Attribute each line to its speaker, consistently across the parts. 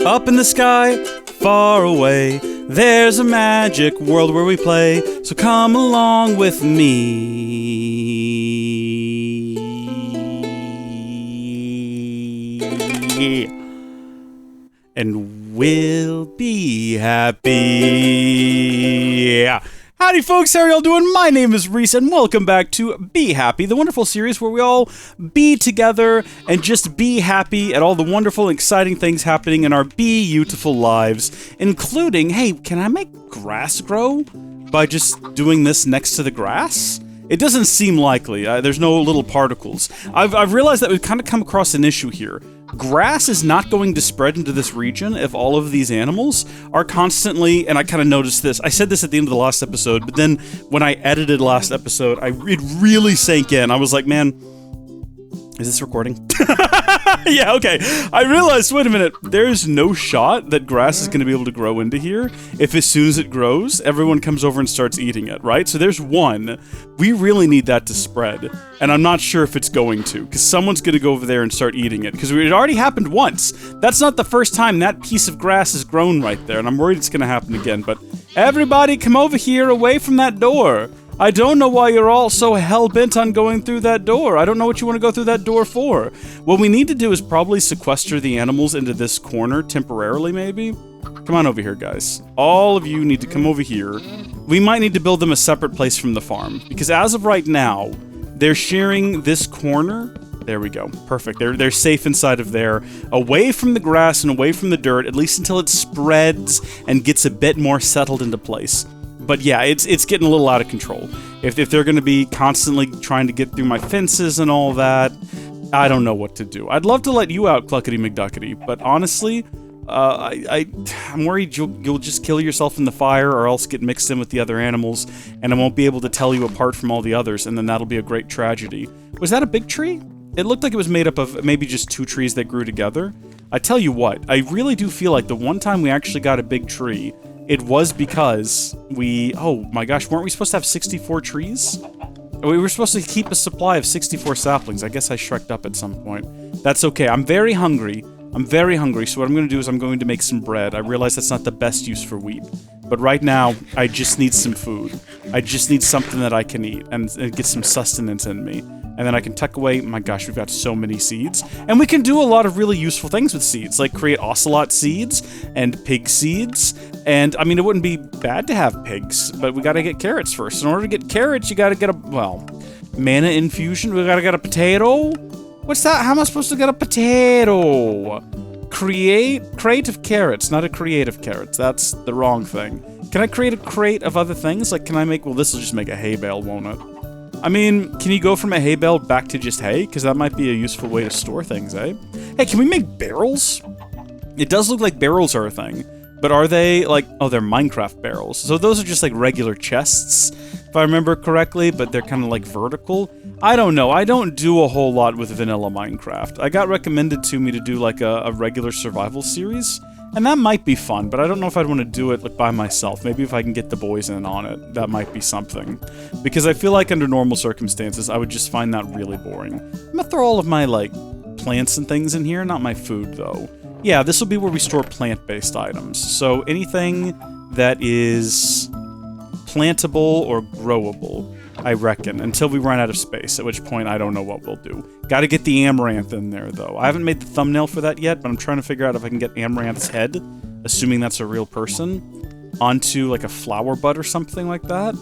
Speaker 1: Up in the sky, far away, there's a magic world where we play. So come along with me, and we'll be happy. Howdy folks, how are y'all doing? My name is Reese, and welcome back to Be Happy, the wonderful series where we all be together and just be happy at all the wonderful and exciting things happening in our beautiful lives, including, hey, can I make grass grow by just doing this next to the grass? It doesn't seem likely. There's no little particles. I've realized that we've kind of come across an issue here. Grass is not going to spread into this region if all of these animals are constantly, and I kind of noticed this, I said this at the end of the last episode, but then when I edited last episode, it really sank in. I was like, man, is this recording? Yeah, okay. I realized, wait a minute, there's no shot that grass is going to be able to grow into here if as soon as it grows, everyone comes over and starts eating it, right? So there's one. We really need that to spread, and I'm not sure if it's going to, because someone's going to go over there and start eating it, because it already happened once. That's not the first time that piece of grass has grown right there, and I'm worried it's going to happen again, but everybody come over here away from that door. I don't know why you're all so hell-bent on going through that door. I don't know what you want to go through that door for. What we need to do is probably sequester the animals into this corner temporarily, maybe? Come on over here, guys. All of you need to come over here. We might need to build them a separate place from the farm, because as of right now, they're sharing this corner. There we go. Perfect. They're safe inside of there, away from the grass and away from the dirt, at least until it spreads and gets a bit more settled into place. But yeah, it's getting a little out of control. If they're going to be constantly trying to get through my fences and all that, I don't know what to do. I'd love to let you out, Cluckety McDuckety, but honestly, I'm worried you'll just kill yourself in the fire or else get mixed in with the other animals, and I won't be able to tell you apart from all the others, and then that'll be a great tragedy. Was that a big tree? It looked like it was made up of maybe just two trees that grew together. I tell you what, I really do feel like the one time we actually got a big tree, it was because oh my gosh, weren't we supposed to have 64 trees? We were supposed to keep a supply of 64 saplings. I guess I shreked up at some point. That's okay, I'm very hungry, so what I'm going to do is I'm going to make some bread. I realize that's not the best use for wheat, but right now, I just need some food. I just need something that I can eat and get some sustenance in me. And then I can tuck away, my gosh, we've got so many seeds. And we can do a lot of really useful things with seeds, like create ocelot seeds and pig seeds. And, I mean, it wouldn't be bad to have pigs, but we gotta get carrots first. In order to get carrots, you gotta get mana infusion, we gotta get a potato? What's that? How am I supposed to get a potato? Crate of carrots, not a crate of carrots. That's the wrong thing. Can I create a crate of other things? Like, can I make, well, this will just make a hay bale, won't it? I mean, can you go from a hay bale back to just hay? Because that might be a useful way to store things, eh? Hey, can we make barrels? It does look like barrels are a thing. But are they, like, oh, they're Minecraft barrels. So those are just, like, regular chests, if I remember correctly, but they're kind of, like, vertical. I don't know. I don't do a whole lot with vanilla Minecraft. I got recommended to me to do, like, a regular survival series, and that might be fun, but I don't know if I'd want to do it, like, by myself. Maybe if I can get the boys in on it, that might be something. Because I feel like under normal circumstances, I would just find that really boring. I'm gonna throw all of my, like, plants and things in here, not my food, though. Yeah, this will be where we store plant-based items. So anything that is plantable or growable, I reckon, until we run out of space, at which point I don't know what we'll do. Gotta get the amaranth in there, though. I haven't made the thumbnail for that yet, but I'm trying to figure out if I can get Amaranth's head, assuming that's a real person, onto, like, a flower bud or something like that.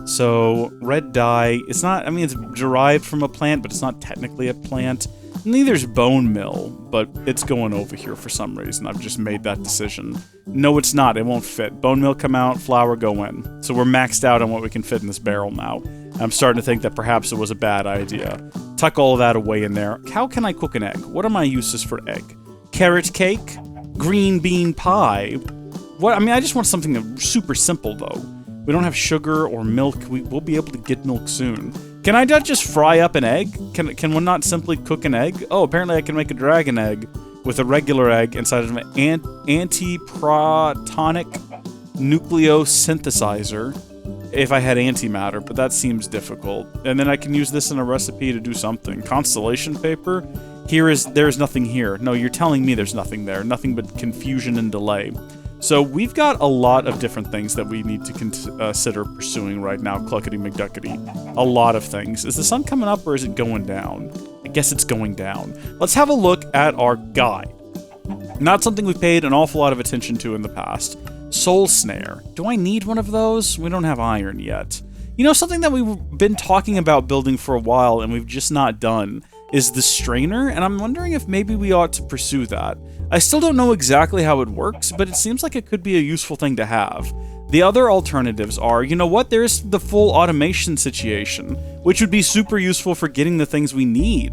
Speaker 1: So, red dye, it's not, I mean, it's derived from a plant, but it's not technically a plant. Neither's bone meal, but it's going over here for some reason. I've just made that decision. No, it's not. It won't fit. Bone meal come out, flour go in. So we're maxed out on what we can fit in this barrel now. I'm starting to think that perhaps it was a bad idea. Tuck all of that away in there. How can I cook an egg? What are my uses for egg? Carrot cake? Green bean pie? What? I mean, I just want something super simple, though. We don't have sugar or milk. We'll be able to get milk soon. Can I not just fry up an egg? Can one not simply cook an egg? Oh, apparently I can make a dragon egg with a regular egg inside of an antiprotonic nucleosynthesizer if I had antimatter, but that seems difficult. And then I can use this in a recipe to do something. Constellation paper? There's nothing here. No, you're telling me there's nothing there. Nothing but confusion and delay. So we've got a lot of different things that we need to consider pursuing right now, Cluckety McDuckety. A lot of things. Is the sun coming up or is it going down? I guess it's going down. Let's have a look at our guide. Not something we've paid an awful lot of attention to in the past. Soul Snare. Do I need one of those? We don't have iron yet. You know, something that we've been talking about building for a while and we've just not done is the strainer, and I'm wondering if maybe we ought to pursue that. I still don't know exactly how it works, but it seems like it could be a useful thing to have. The other alternatives are, you know what, there's the full automation situation, which would be super useful for getting the things we need.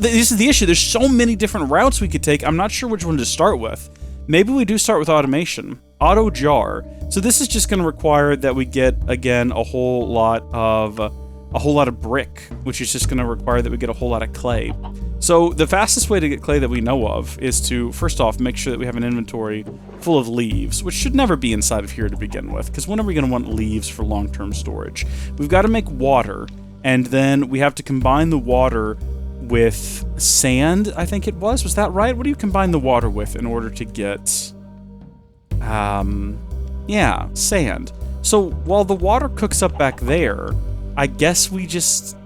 Speaker 1: This is the issue, there's so many different routes we could take, I'm not sure which one to start with. Maybe we do start with automation. Auto jar. So this is just going to require that we get, again, a whole lot of brick, which is just going to require that we get a whole lot of clay. So the fastest way to get clay that we know of is to, first off, make sure that we have an inventory full of leaves, which should never be inside of here to begin with, because when are we going to want leaves for long-term storage? We've got to make water, and then we have to combine the water with sand, I think it was. Was that right? What do you combine the water with in order to get... yeah, sand. So while the water cooks up back there, I guess we just...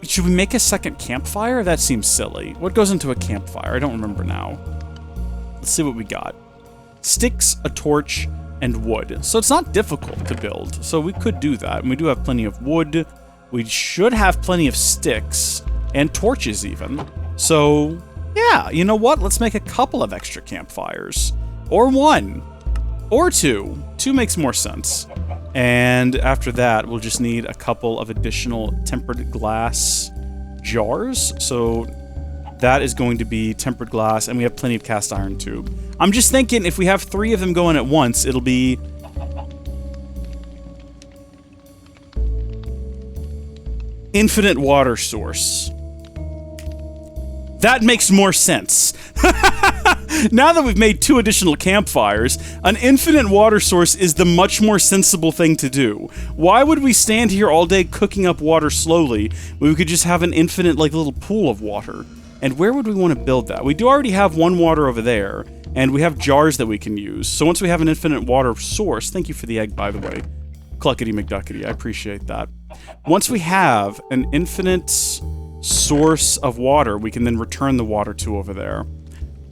Speaker 1: should we make a second campfire? That seems silly. What goes into a campfire? I don't remember now. Let's see what we got. Sticks, a torch, and wood. So it's not difficult to build. So we could do that. And we do have plenty of wood. We should have plenty of sticks. And torches, even. So, yeah, you know what? Let's make a couple of extra campfires. Or one. Or two. Two makes more sense. And after that, we'll just need a couple of additional tempered glass jars. So that is going to be tempered glass, and we have plenty of cast iron too. I'm just thinking if we have 3 of them going at once, it'll be... infinite water source. That makes more sense. Now that we've made 2 additional campfires, an infinite water source is the much more sensible thing to do. Why would we stand here all day cooking up water slowly when we could just have an infinite, like, little pool of water? And where would we want to build that? We do already have 1 water over there, and we have jars that we can use. So once we have an infinite water source, thank you for the egg, by the way, Cluckety McDuckety, I appreciate that. Once we have an infinite source of water, we can then return the water to over there.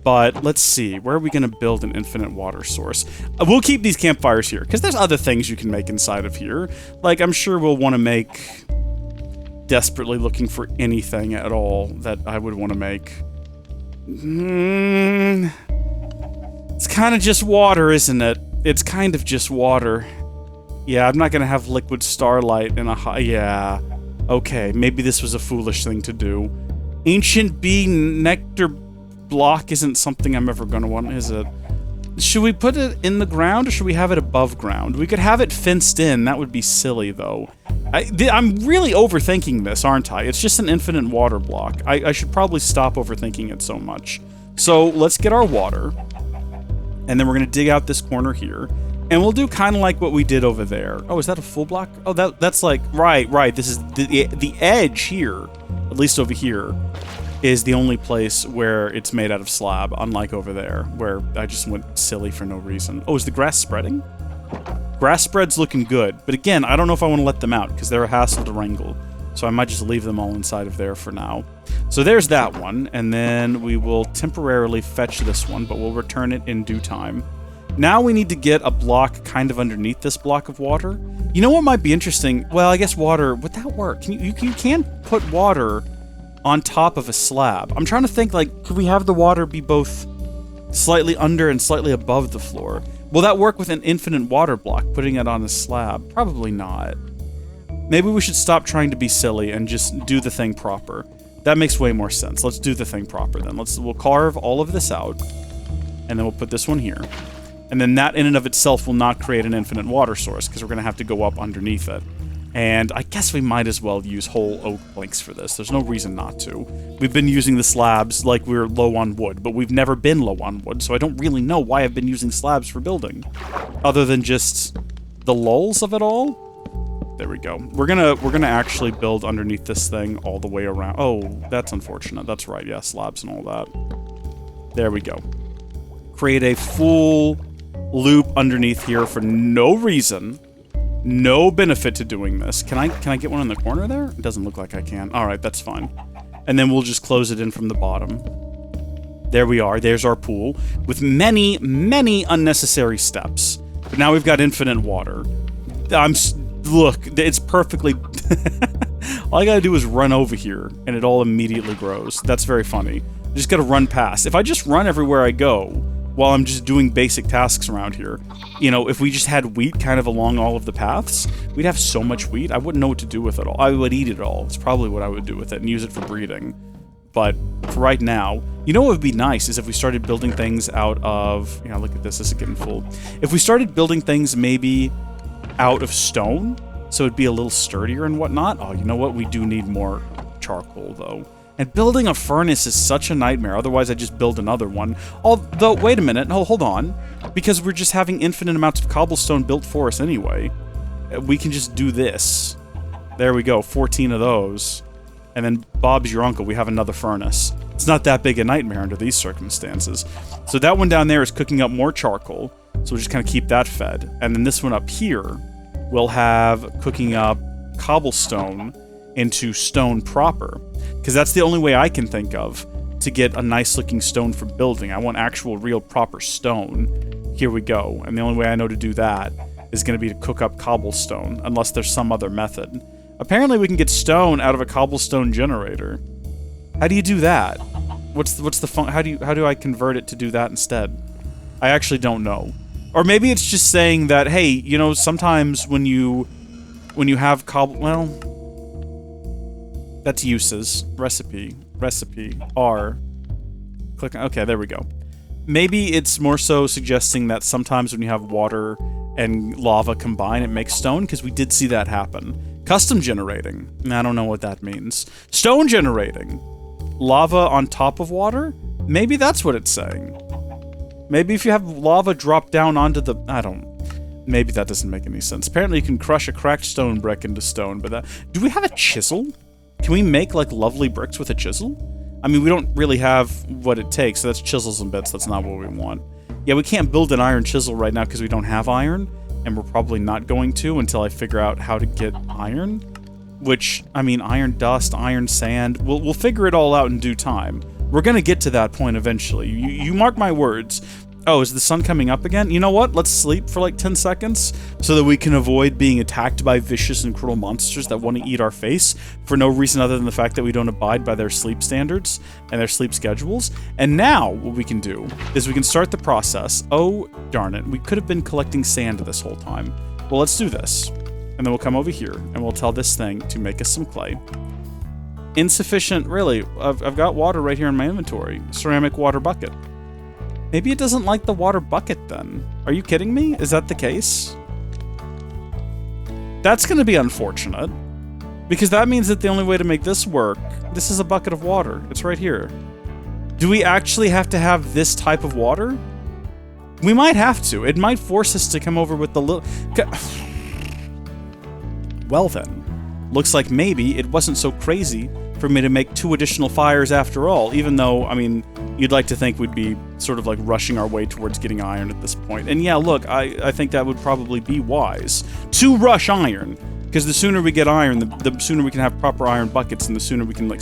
Speaker 1: But let's see, where are we going to build an infinite water source? We'll keep these campfires here, because there's other things you can make inside of here. Like, I'm sure we'll want to make... desperately looking for anything at all that I would want to make. It's kind of just water, isn't it? It's kind of just water. Yeah, I'm not going to have liquid starlight in a... yeah. Okay, maybe this was a foolish thing to do. Ancient bee nectar block isn't something I'm ever going to want, is it? Should we put it in the ground, or should we have it above ground? We could have it fenced in. That would be silly, though. I'm really overthinking this, aren't I? It's just an infinite water block. I should probably stop overthinking it so much. So, let's get our water. And then we're going to dig out this corner here. And we'll do kind of like what we did over there. Oh, is that a full block? Oh, that's like... Right. This is the edge here, at least over here, is the only place where it's made out of slab, unlike over there, where I just went silly for no reason. Oh, is the grass spreading? Grass spread's looking good, but again, I don't know if I want to let them out, because they're a hassle to wrangle. So I might just leave them all inside of there for now. So there's that one, and then we will temporarily fetch this one, but we'll return it in due time. Now we need to get a block kind of underneath this block of water. You know what might be interesting? Well, I guess water... would that work? You can put water on top of a slab. I'm trying to think, like, could we have the water be both slightly under and slightly above the floor? Will that work with an infinite water block, putting it on a slab? Probably not. Maybe we should stop trying to be silly and just do the thing proper. That makes way more sense. Let's do the thing proper then. We'll carve all of this out, and then we'll put this one here. And then that in and of itself will not create an infinite water source, because we're going to have to go up underneath it. And I guess we might as well use whole oak planks for this. There's no reason not to. We've been using the slabs like we're low on wood, but we've never been low on wood, so I don't really know why I've been using slabs for building. Other than just the lulls of it all. There we go. We're gonna actually build underneath this thing all the way around. Oh, that's unfortunate. That's right. Yeah, slabs and all that. There we go. Create a full loop underneath here for no reason. No benefit to doing this. Can I get one in the corner there? It doesn't look like I can. All right, that's fine. And then we'll just close it in from the bottom. There we are. There's our pool with many, many unnecessary steps. But now we've got infinite water. Look, it's perfectly... All I gotta do is run over here, and it all immediately grows. That's very funny. I just gotta run past. If I just run everywhere I go, while I'm just doing basic tasks around here, you know, if we just had wheat kind of along all of the paths, we'd have so much wheat, I wouldn't know what to do with it all. I would eat it all. It's probably what I would do with it, and use it for breeding. But for right now, you know what would be nice is if we started building things out of... You know, look at this. This is getting full. If we started building things maybe out of stone, so it'd be a little sturdier and whatnot. Oh, you know what? We do need more charcoal, though. And building a furnace is such a nightmare. Otherwise, I just build another one. Although, wait a minute. No, hold on. Because we're just having infinite amounts of cobblestone built for us anyway. We can just do this. There we go. 14 of those. And then Bob's your uncle. We have another furnace. It's not that big a nightmare under these circumstances. So that one down there is cooking up more charcoal. So we'll just kind of keep that fed. And then this one up here will have cooking up cobblestone into stone proper. Because that's the only way I can think of to get a nice looking stone for building. I want actual real proper stone. Here we go. And the only way I know to do that is going to be to cook up cobblestone, unless there's some other method. Apparently we can get stone out of a cobblestone generator. How do you do that? What's the fun? How do I convert it to do that instead? I actually don't know. Or maybe it's just saying that, hey, you know, sometimes when you have well, that's uses. Recipe. R. Click. Okay, there we go. Maybe it's more so suggesting that sometimes when you have water and lava combine, it makes stone, because we did see that happen. Custom generating. I don't know what that means. Stone generating. Lava on top of water? Maybe that's what it's saying. Maybe if you have lava drop down onto the... Maybe that doesn't make any sense. Apparently you can crush a cracked stone brick into stone, but that... Do we have a chisel? Can we make, like, lovely bricks with a chisel? I mean, we don't really have what it takes, so that's chisels and bits. That's not what we want. Yeah, we can't build an iron chisel right now because we don't have iron, and we're probably not going to until I figure out how to get iron. Which, I mean, iron dust, iron sand... We'll figure it all out in due time. We're gonna get to that point eventually. You mark my words. Oh, is the sun coming up again? You know what? Let's sleep for like 10 seconds so that we can avoid being attacked by vicious and cruel monsters that want to eat our face for no reason other than the fact that we don't abide by their sleep standards and their sleep schedules. And now what we can do is we can start the process. Oh, darn it. We could have been collecting sand this whole time. Well, let's do this. And then we'll come over here and we'll tell this thing to make us some clay. Insufficient, really. I've got water right here in my inventory. Ceramic water bucket. Maybe it doesn't like the water bucket then. Are you kidding me? Is that the case? That's going to be unfortunate. Because that means that the only way to make this work... This is a bucket of water. It's right here. Do we actually have to have this type of water? We might have to. It might force us to come over with the little... Well then. Looks like maybe it wasn't so crazy for me to make 2 additional fires after all, even though, I mean, you'd like to think we'd be sort of like rushing our way towards getting iron at this point. And yeah, look, I think that would probably be wise to rush iron, because the sooner we get iron, the sooner we can have proper iron buckets, and the sooner we can, like...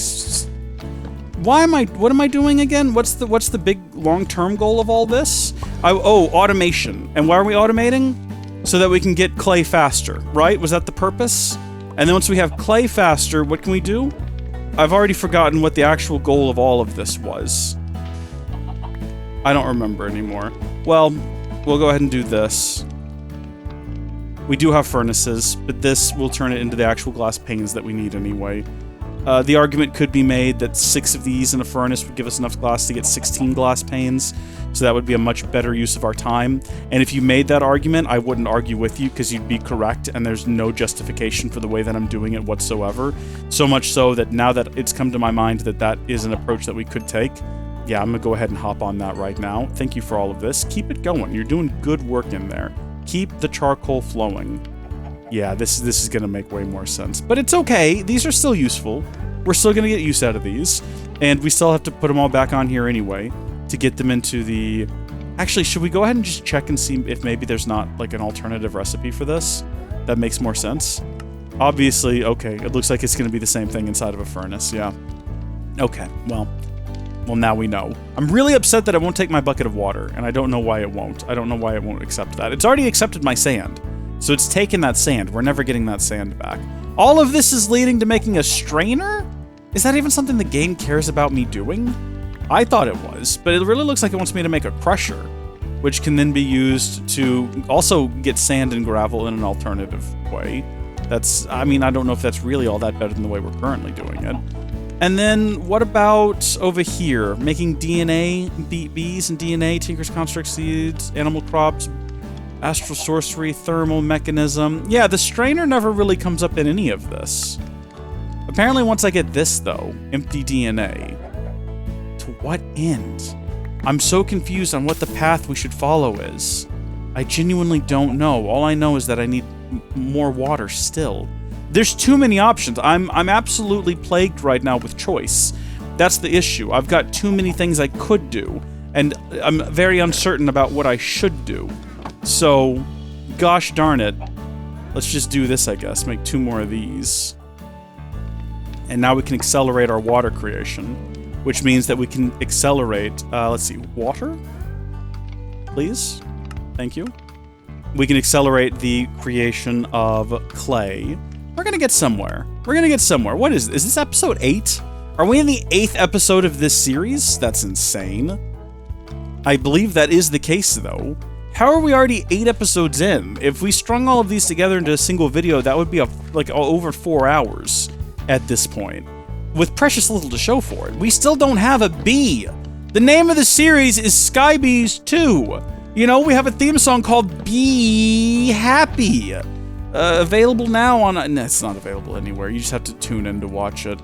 Speaker 1: What am I doing again? What's the big long-term goal of all this? Oh, automation. And why are we automating? So that we can get clay faster, right? Was that the purpose? And then once we have clay faster, what can we do? I've already forgotten what the actual goal of all of this was. I don't remember anymore. Well, we'll go ahead and do this. We do have furnaces, but this will turn it into the actual glass panes that we need anyway. The argument could be made that 6 of these in a furnace would give us enough glass to get 16 glass panes, so that would be a much better use of our time. And if you made that argument, I wouldn't argue with you, because you'd be correct, and there's no justification for the way that I'm doing it whatsoever. So much so that now that it's come to my mind that that is an approach that we could take, yeah, I'm gonna go ahead and hop on that right now. Thank you for all of this. Keep it going. You're doing good work in there. Keep the charcoal flowing. Yeah, this is gonna make way more sense. But it's okay. These are still useful. We're still gonna get use out of these. And we still have to put them all back on here anyway to get them into the... Actually, should we go ahead and just check and see if maybe there's not, like, an alternative recipe for this? That makes more sense. Obviously, okay, it looks like it's gonna be the same thing inside of a furnace, yeah. Okay, well, now we know. I'm really upset that it won't take my bucket of water, and I don't know why it won't. I don't know why it won't accept that. It's already accepted my sand, so it's taken that sand. We're never getting that sand back. All of this is leading to making a strainer? Is that even something the game cares about me doing? I thought it was, but it really looks like it wants me to make a crusher, which can then be used to also get sand and gravel in an alternative way. I mean, I don't know if that's really all that better than the way we're currently doing it. And then, what about over here? Making DNA, bees and DNA, Tinker's Construct Seeds, Animal Crops, Astral Sorcery, Thermal Mechanism. Yeah, the strainer never really comes up in any of this. Apparently, once I get this, though, empty DNA, to what end? I'm so confused on what the path we should follow is. I genuinely don't know. All I know is that I need more water still. There's too many options. I'm absolutely plagued right now with choice. That's the issue. I've got too many things I could do, and I'm very uncertain about what I should do. So, gosh darn it. Let's just do this, I guess. Make 2 more of these. And now we can accelerate our water creation, which means that we can accelerate, let's see, water? Please? Thank you. We can accelerate the creation of clay. We're gonna get somewhere. We're gonna get somewhere. What is this episode 8? Are we in the 8th episode of this series? That's insane. I believe that is the case, though. How are we already 8 episodes in? If we strung all of these together into a single video, that would be like over 4 hours at this point, with precious little to show for it. We still don't have a bee. The name of the series is Sky Bees 2. You know, we have a theme song called Be Happy. Available now on... No, it's not available anywhere. You just have to tune in to watch it.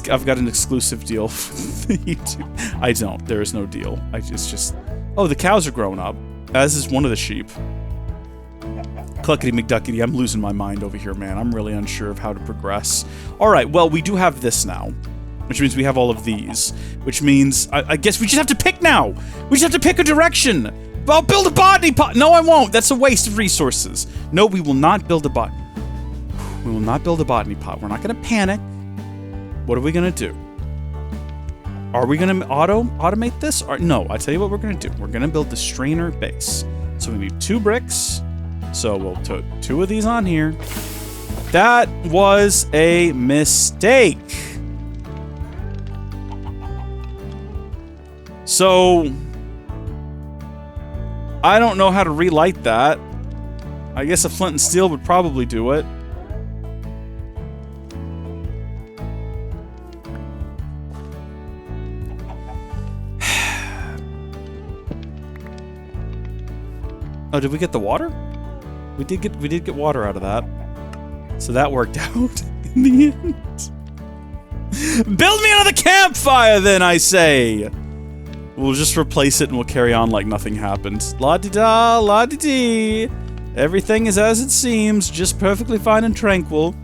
Speaker 1: I've got an exclusive deal for YouTube. I don't. There is no deal. It's just... Oh, the cows are growing up. As is one of the sheep. Cluckety McDuckety, I'm losing my mind over here, man. I'm really unsure of how to progress. Alright, well, we do have this now. Which means we have all of these. Which means... I guess we just have to pick now! We just have to pick a direction! I'll build a botany pot! No, I won't! That's a waste of resources. No, we will not build a We will not build a botany pot. We're not gonna panic. What are we gonna do? Are we gonna automate this? Or no, I tell you what we're gonna do. We're gonna build the strainer base. So we need 2 bricks. So we'll put 2 of these on here. That was a mistake. So I don't know how to relight that. I guess a flint and steel would probably do it. Oh, did we get the water? We did get water out of that. So that worked out in the end. Build me another campfire then, I say! We'll just replace it and we'll carry on like nothing happened. La-di-da, la-di-dee. Everything is as it seems, just perfectly fine and tranquil.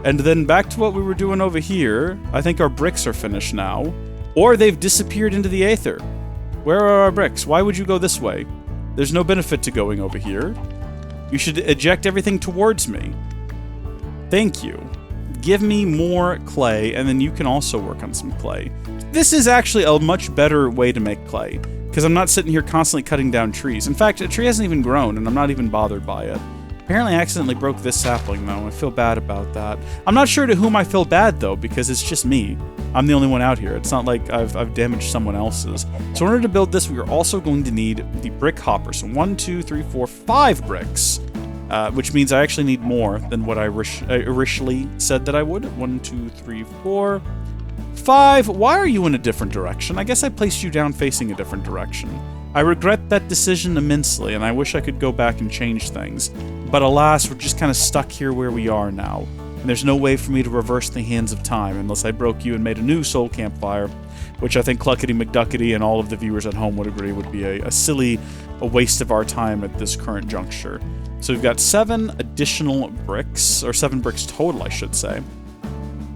Speaker 1: And then back to what we were doing over here. I think our bricks are finished now. Or they've disappeared into the aether. Where are our bricks? Why would you go this way? There's no benefit to going over here. You should eject everything towards me. Thank you. Give me more clay, and then you can also work on some clay. This is actually a much better way to make clay, because I'm not sitting here constantly cutting down trees. In fact, a tree hasn't even grown, and I'm not even bothered by it. Apparently I accidentally broke this sapling, though. I feel bad about that. I'm not sure to whom I feel bad, though, because it's just me. I'm the only one out here. It's not like I've damaged someone else's. So in order to build this, we are also going to need the brick hopper. So 1, 2, 3, 4, 5 bricks. Which means I actually need more than what I originally said that I would. 1, 2, 3, 4, 5. Why are you in a different direction? I guess I placed you down facing a different direction. I regret that decision immensely, and I wish I could go back and change things. But alas, we're just kind of stuck here where we are now. And there's no way for me to reverse the hands of time unless I broke you and made a new soul campfire. which I think Cluckety McDuckety and all of the viewers at home would agree would be a silly waste of our time at this current juncture. So we've got 7 additional bricks, or 7 bricks total, I should say.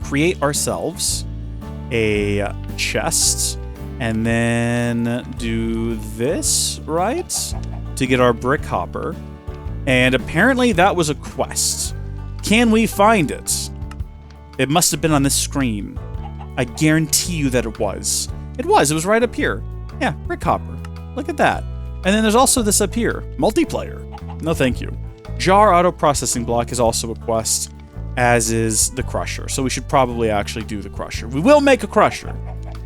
Speaker 1: Create ourselves a chest, and then do this, right? To get our brick hopper. And apparently that was a quest. Can we find it? It must have been on this screen. I guarantee you that it was. It was right up here. Yeah, brick hopper. Look at that. And then there's also this up here. Multiplayer. No thank you. Jar auto processing block is also a quest, as is the crusher. So we should probably actually do the crusher. We will make a crusher.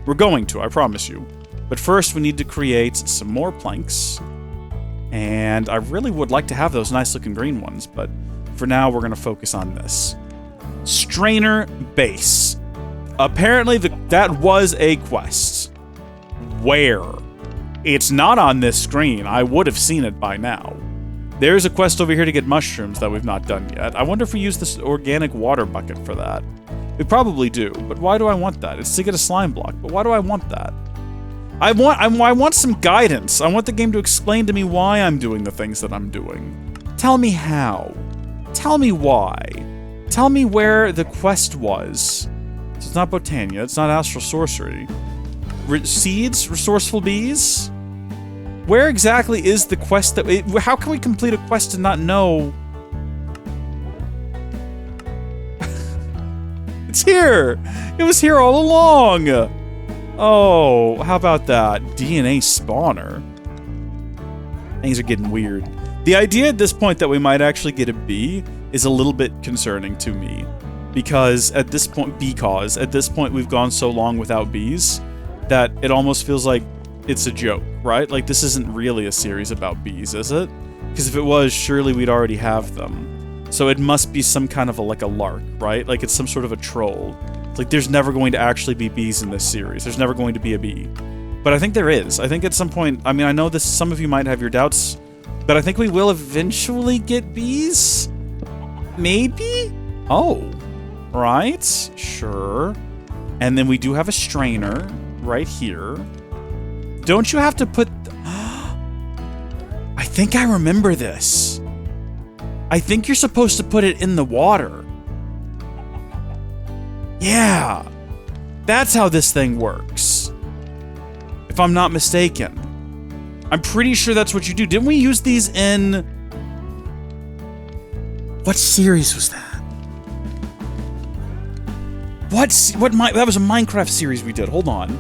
Speaker 1: We're going to, I promise you. But first we need to create some more planks. And I really would like to have those nice looking green ones, but for now we're going to focus on this. Strainer base. Apparently that was a quest. Where? It's not on this screen. I would have seen it by now. There's a quest over here to get mushrooms that we've not done yet. I wonder if we use this organic water bucket for that. We probably do, but why do I want that? It's to get a slime block, but why do I want that? I want some guidance. I want the game to explain to me why I'm doing the things that I'm doing. Tell me how. Tell me why. Tell me where the quest was. So it's not Botania, it's not Astral Sorcery. Seeds? Resourceful Bees? Where exactly is the quest that... How can we complete a quest and not know? It's here! It was here all along! Oh, how about that? DNA spawner. Things are getting weird. The idea at this point that we might actually get a bee is a little bit concerning to me. Because at this point we've gone so long without bees that it almost feels like it's a joke, right? Like, this isn't really a series about bees, is it? Because if it was, surely we'd already have them. So it must be some kind of a lark, right? Like, it's some sort of a troll. It's like, there's never going to actually be bees in this series. There's never going to be a bee. But I think there is. I think at some point, I mean, I know this, some of you might have your doubts, but I think we will eventually get bees? Maybe? Oh. Right? Sure. And then we do have a strainer right here. Don't you have to put... I think I remember this. I think you're supposed to put it in the water. Yeah. That's how this thing works. If I'm not mistaken. I'm pretty sure that's what you do. Didn't we use these in... What series was that? That was a Minecraft series we did. Hold on.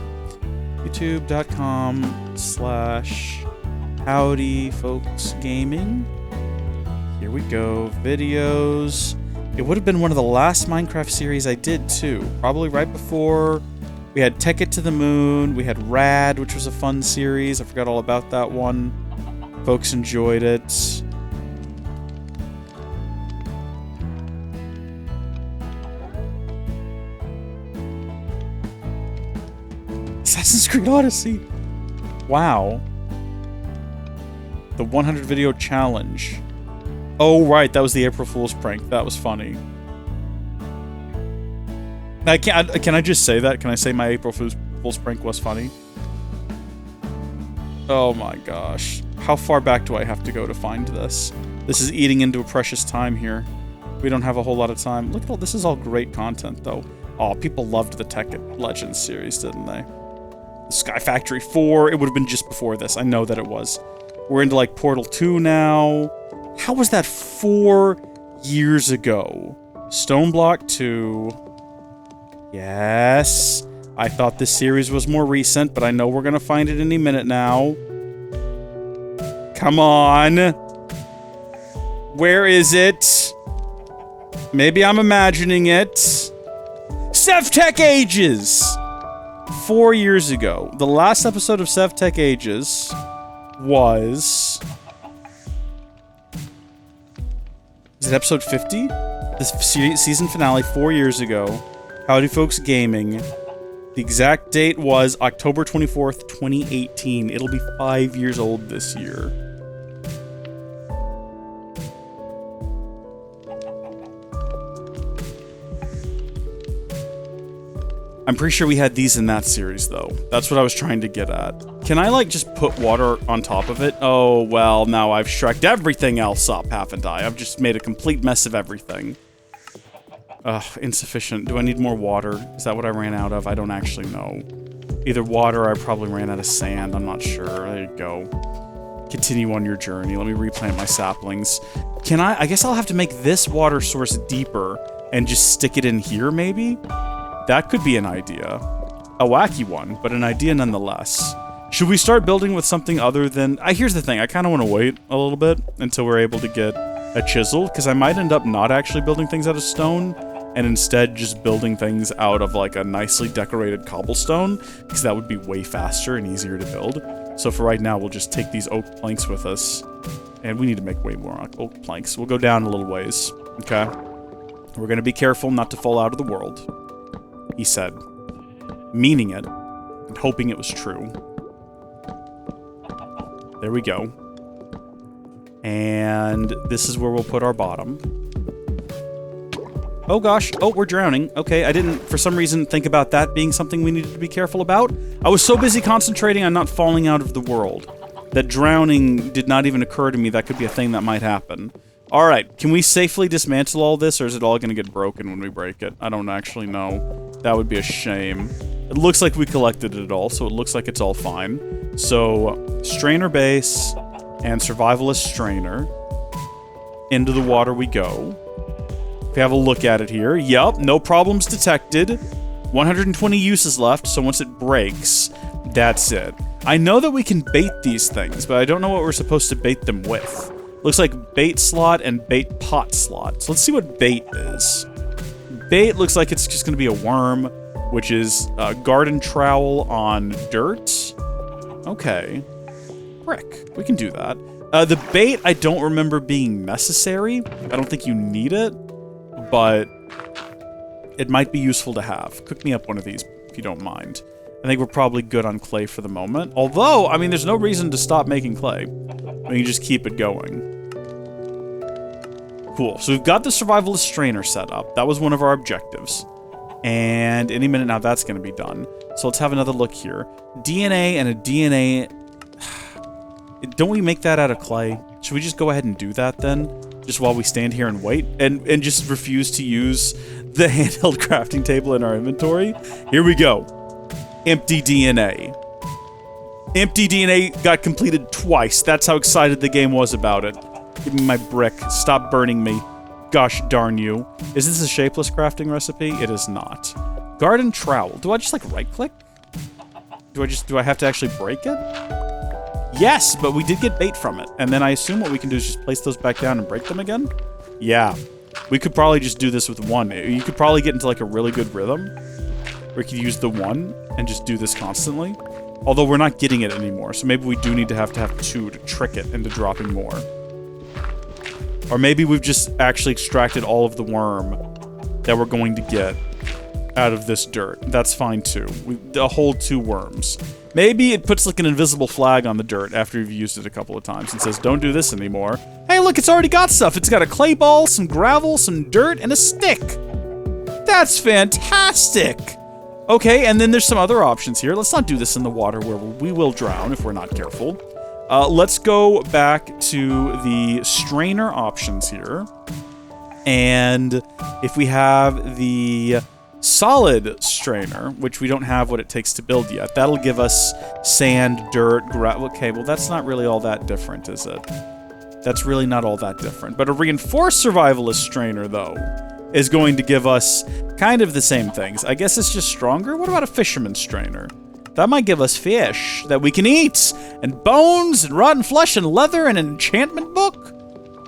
Speaker 1: youtube.com/Howdy Folks Gaming. Here we go. Videos. It would have been one of the last Minecraft series I did, too. Probably right before we had Tech It to the Moon. We had Rad, which was a fun series. I forgot all about that one. Folks enjoyed it. Assassin's Creed Odyssey. Wow. The 100 video challenge. Oh, right. That was the April Fool's prank. That was funny. Can I just say that? Can I say my April Fool's prank was funny? Oh my gosh. How far back do I have to go to find this? This is eating into a precious time here. We don't have a whole lot of time. Look at all this. Is all great content, though. Oh, people loved the Tech It Legends series, didn't they? Sky Factory 4, it would have been just before this. I know that it was. We're into, like, Portal 2 now. How was that 4 years ago? Stone Block 2. Yes. I thought this series was more recent, but I know we're gonna find it any minute now. Come on. Where is it? Maybe I'm imagining it. Sev Tech Ages! 4 years ago. The last episode of Sev Tech Ages was... Is it episode 50? This season finale 4 years ago. Howdy Folks Gaming. The exact date was October 24th, 2018. It'll be 5 years old this year. I'm pretty sure we had these in that series, though. That's what I was trying to get at. Can I, like, just put water on top of it? Oh, well, now I've shreked everything else up, haven't I? I've just made a complete mess of everything. Ugh, insufficient. Do I need more water? Is that what I ran out of? I don't actually know. Either water or I probably ran out of sand. I'm not sure. There you go. Continue on your journey. Let me replant my saplings. Can I guess I'll have to make this water source deeper and just stick it in here, maybe? That could be an idea. A wacky one, but an idea nonetheless. Should we start building with something other than... here's the thing, I kind of want to wait a little bit until we're able to get a chisel, because I might end up not actually building things out of stone, and instead just building things out of, like, a nicely decorated cobblestone, because that would be way faster and easier to build. So for right now, we'll just take these oak planks with us, and we need to make way more oak planks. We'll go down a little ways, okay? We're going to be careful not to fall out of the world. He said, meaning it, and hoping it was true. There we go. And this is where we'll put our bottom. Oh gosh, oh, we're drowning. Okay, I didn't, for some reason, think about that being something we needed to be careful about. I was so busy concentrating on not falling out of the world that drowning did not even occur to me that could be a thing that might happen. Alright, can we safely dismantle all this, or is it all going to get broken when we break it? I don't actually know. That would be a shame. It looks like we collected it all, so it looks like it's all fine. So, strainer base and survivalist strainer. Into the water we go. If we have a look at it here, yep, no problems detected. 120 uses left, so once it breaks, that's it. I know that we can bait these things, but I don't know what we're supposed to bait them with. Looks like bait slot and bait pot slot. So let's see what bait is. Bait looks like it's just going to be a worm, which is garden trowel on dirt. Okay. Brick. We can do that. The bait, I don't remember being necessary. I don't think you need it, but it might be useful to have. Cook me up one of these, if you don't mind. I think we're probably good on clay for the moment. Although, I mean, there's no reason to stop making clay. We can just keep it going. Cool. So we've got the survivalist strainer set up. That was one of our objectives. And any minute now, that's going to be done. So let's have another look here. DNA and a DNA... Don't we make that out of clay? Should we just go ahead and do that then? Just while we stand here and wait? And just refuse to use the handheld crafting table in our inventory? Here we go. Empty DNA. Empty DNA got completed twice. That's how excited the game was about it. Give me my brick. Stop burning me. Gosh darn you. Is this a shapeless crafting recipe? It is not. Garden trowel. Do I just, like, right-click? Do I have to actually break it? Yes, but we did get bait from it. And then I assume what we can do is just place those back down and break them again? Yeah. We could probably just do this with one. You could probably get into, like, a really good rhythm where you could use the one and just do this constantly. Although we're not getting it anymore, so maybe we do need to have two to trick it into dropping more. Or maybe we've just actually extracted all of the worm that we're going to get out of this dirt. That's fine too. A whole 2 worms. Maybe it puts like an invisible flag on the dirt after you've used it a couple of times and says, don't do this anymore. Hey, look, it's already got stuff. It's got a clay ball, some gravel, some dirt, and a stick. That's fantastic. Okay, and then there's some other options here. Let's not do this in the water where we will drown if we're not careful. Let's go back to the strainer options here. And if we have the solid strainer, which we don't have what it takes to build yet, that'll give us sand, dirt, gravel. Okay, well, that's not really all that different, is it? That's really not all that different. But a reinforced survivalist strainer, though, is going to give us kind of the same things. I guess it's just stronger? What about a fisherman's strainer? That might give us fish that we can eat, and bones, and rotten flesh, and leather, and an enchantment book?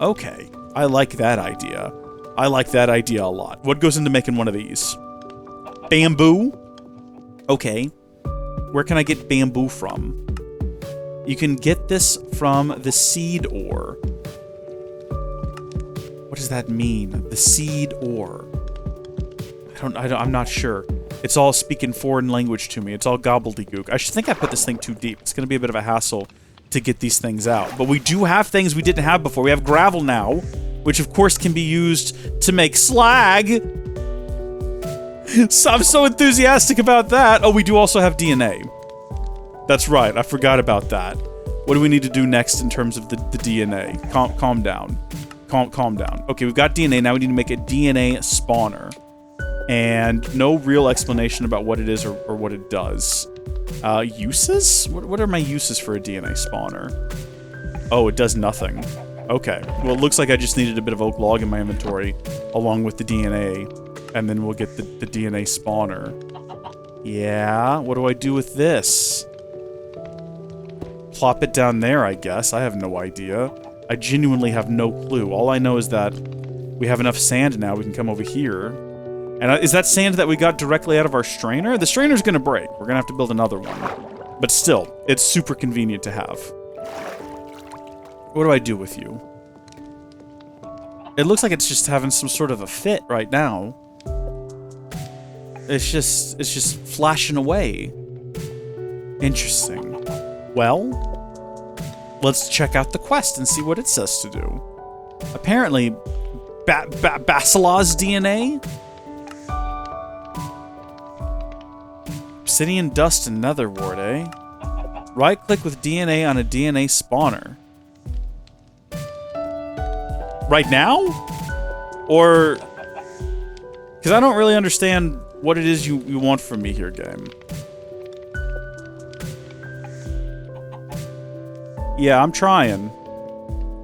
Speaker 1: Okay, I like that idea. I like that idea a lot. What goes into making one of these? Bamboo? Okay. Where can I get bamboo from? You can get this from the seed ore. What does that mean? The seed ore. I'm not sure. It's all speaking foreign language to me. It's all gobbledygook. I think I put this thing too deep. It's going to be a bit of a hassle to get these things out. But we do have things we didn't have before. We have gravel now, which of course can be used to make slag. So I'm so enthusiastic about that. Oh, we do also have DNA. That's right. I forgot about that. What do we need to do next in terms of the DNA? Calm down. Calm down. Okay, we've got DNA. Now we need to make a DNA spawner. And no real explanation about what it is or what it does. Uses? What are my uses for a DNA spawner? Oh, it does nothing. Okay. Well, it looks like I just needed a bit of oak log in my inventory along with the DNA. And then we'll get the DNA spawner. Yeah, what do I do with this? Plop it down there, I guess. I have no idea. I genuinely have no clue. All I know is that we have enough sand now. We can come over here. And is that sand that we got directly out of our strainer? The strainer's gonna break. We're gonna have to build another one. But still, it's super convenient to have. What do I do with you? It looks like it's just having some sort of a fit right now. It's just flashing away. Interesting. Well, let's check out the quest and see what it says to do. Apparently, Basilaw's DNA? Obsidian dust and netherwort, eh? Right-click with DNA on a DNA spawner. Right now? Or... because I don't really understand what it is you want from me here, game. Yeah, I'm trying.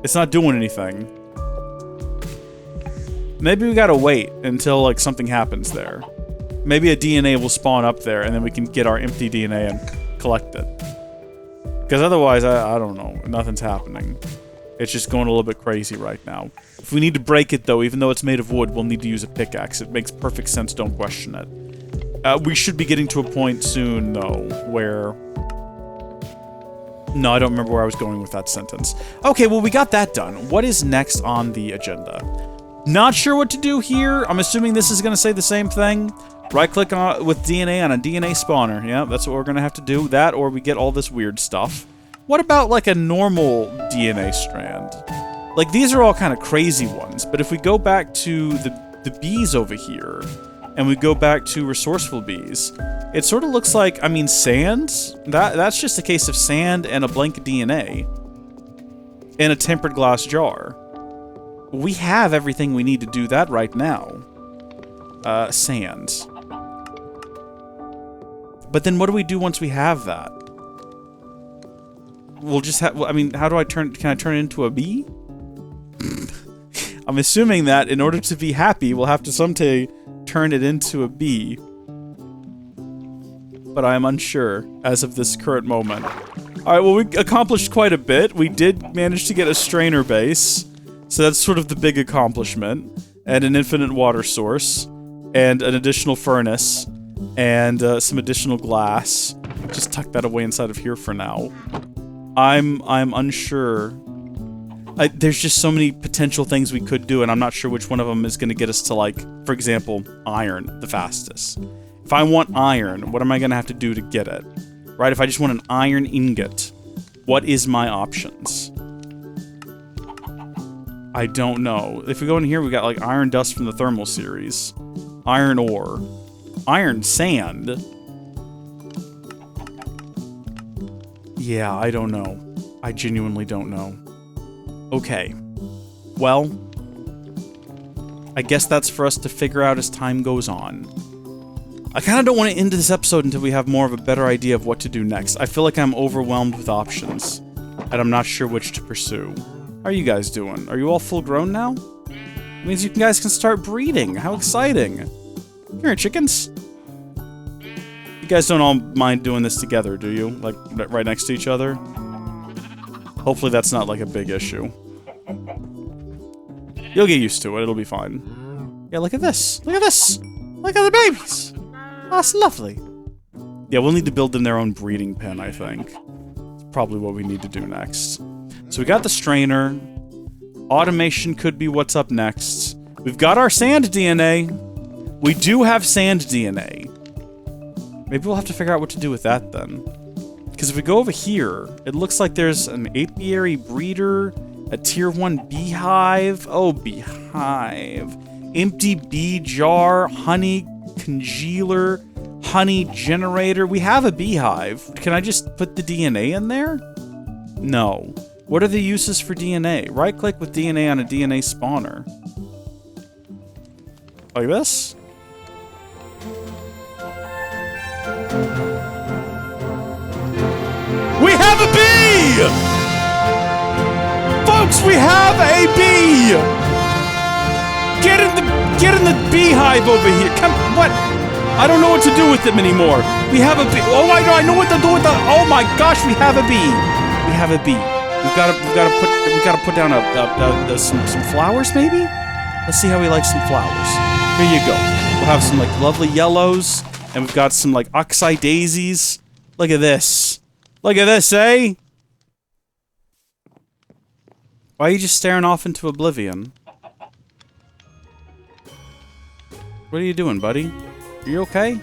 Speaker 1: It's not doing anything. Maybe we gotta wait until, like, something happens there. Maybe a DNA will spawn up there, and then we can get our empty DNA and collect it. Because otherwise, I don't know. Nothing's happening. It's just going a little bit crazy right now. If we need to break it, though, even though it's made of wood, we'll need to use a pickaxe. It makes perfect sense, don't question it. We should be getting to a point soon, though, where... no, I don't remember where I was going with that sentence. Okay, well, we got that done. What is next on the agenda? Not sure what to do here. I'm assuming this is going to say the same thing. Right-click on with DNA on a DNA spawner. Yeah, that's what we're going to have to do. That, or we get all this weird stuff. What about, like, a normal DNA strand? Like, these are all kind of crazy ones, but if we go back to the bees over here, and we go back to resourceful bees, it sort of looks like, I mean, sand? That's just a case of sand and a blank DNA. In a tempered glass jar. We have everything we need to do that right now. Sand. But then what do we do once we have that? We'll just have, I mean, how do I can I turn it into a bee? I'm assuming that in order to be happy, we'll have to someday turn it into a bee. But I am unsure as of this current moment. Alright, well, we accomplished quite a bit. We did manage to get a strainer base. So that's sort of the big accomplishment. And an infinite water source. And an additional furnace. And some additional glass. Just tuck that away inside of here for now. I'm unsure. There's just so many potential things we could do, and I'm not sure which one of them is going to get us to, like, for example, iron the fastest. If I want iron, what am I going to have to do to get it? Right? If I just want an iron ingot, what is my options? I don't know. If we go in here, we got, like, iron dust from the thermal series. Iron ore. Iron sand. Yeah, I don't know. I genuinely don't know. Okay. Well, I guess that's for us to figure out as time goes on. I kind of don't want to end this episode until we have more of a better idea of what to do next. I feel like I'm overwhelmed with options, and I'm not sure which to pursue. How are you guys doing? Are you all full grown now? It means you guys can start breeding. How exciting. Come here, chickens. You guys don't all mind doing this together, do you? Like, right next to each other? Hopefully that's not, like, a big issue. You'll get used to it. It'll be fine. Yeah, look at this. Look at this. Look at the babies. That's lovely. Yeah, we'll need to build them their own breeding pen, I think. It's probably what we need to do next. So we got the strainer. Automation could be what's up next. We've got our sand DNA. We do have sand DNA. Maybe we'll have to figure out what to do with that then. Because if we go over here, it looks like there's an apiary breeder, a tier 1 beehive. Oh, beehive. Empty bee jar, honey congealer, honey generator. We have a beehive. Can I just put the DNA in there? No. What are the uses for DNA? Right-click with DNA on a DNA spawner. Like this? We have a bee! Folks, we have a bee! Get in the beehive over here. Come, what? I don't know what to do with them anymore. We have a bee. Oh, I know what to do with the. Oh my gosh, we have a bee. We have a bee. We gotta put down some flowers, maybe. Let's see how he likes some flowers. Here you go. We'll have some like lovely yellows, and we've got some like oxeye daisies. Look at this. Look at this, eh? Why are you just staring off into oblivion? What are you doing, buddy? Are you okay?